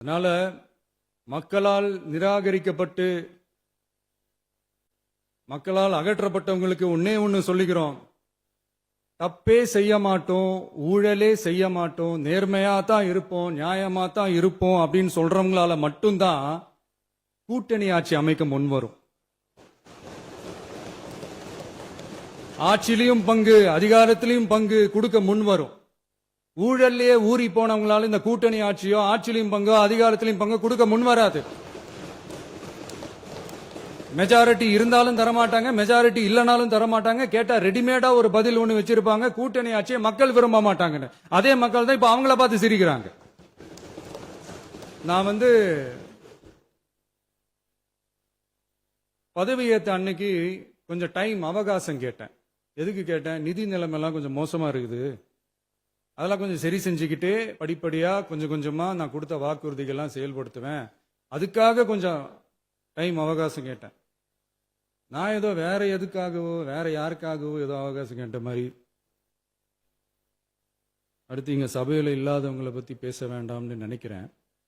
அதனால மக்களால் நிராகரிக்கப்பட்டு மக்களால் அகற்றப்பட்டவங்களுக்கு ஒன்னே ஒன்று சொல்லிக்கிறோம், தப்பே செய்ய மாட்டோம், ஊழலே செய்ய மாட்டோம், நேர்மையா தான் இருப்போம், நியாயமா தான் இருப்போம் அப்படின்னு சொல்றவங்களால மட்டும்தான் கூட்டணி ஆட்சி அமைக்க முன்வரும். ஆட்சியிலையும் பங்கு, அதிகாரத்திலையும் பங்கு கொடுக்க முன்வரும். ஊழல்லையே ஊறி போனவங்களால இந்த கூட்டணி ஆட்சியோ ஆட்சியிலையும் பங்கோ அதிகாரத்திலையும் பங்கோ கொடுக்க முன்வராது. மெஜாரிட்டி இருந்தாலும் தரமாட்டாங்க, மெஜாரிட்டி இல்லைனாலும் தரமாட்டாங்க. கேட்டா ரெடிமேடா ஒரு பதில் ஒண்ணு வச்சிருப்பாங்க, கூட்டணி ஆட்சியை மக்கள் விரும்ப மாட்டாங்கன்னு. அதே மக்கள் தான் இப்ப அவங்கள பார்த்து சிரிக்கிறாங்க. நான் பதவியேற்ற அன்னைக்கு கொஞ்சம் டைம் அவகாசம் கேட்டேன். எதுக்கு கேட்டேன்? நிதி நிலைமைலாம் கொஞ்சம் மோசமா இருக்குது, அதெல்லாம் கொஞ்சம் சரி செஞ்சுக்கிட்டு படிப்படியா கொஞ்சம் கொஞ்சமா நான் கொடுத்த வாக்குறுதிகள்லாம் செயல்படுத்துவேன், அதுக்காக கொஞ்சம் டைம் அவகாசம் கேட்டேன். நான் ஏதோ வேற எதுக்காகவோ வேற யாருக்காகவோ ஏதோ அவகாசம் கேட்ட மாதிரி. அடுத்து இங்க சபையில இல்லாதவங்களை பத்தி பேச வேண்டாம்னு நினைக்கிறேன்.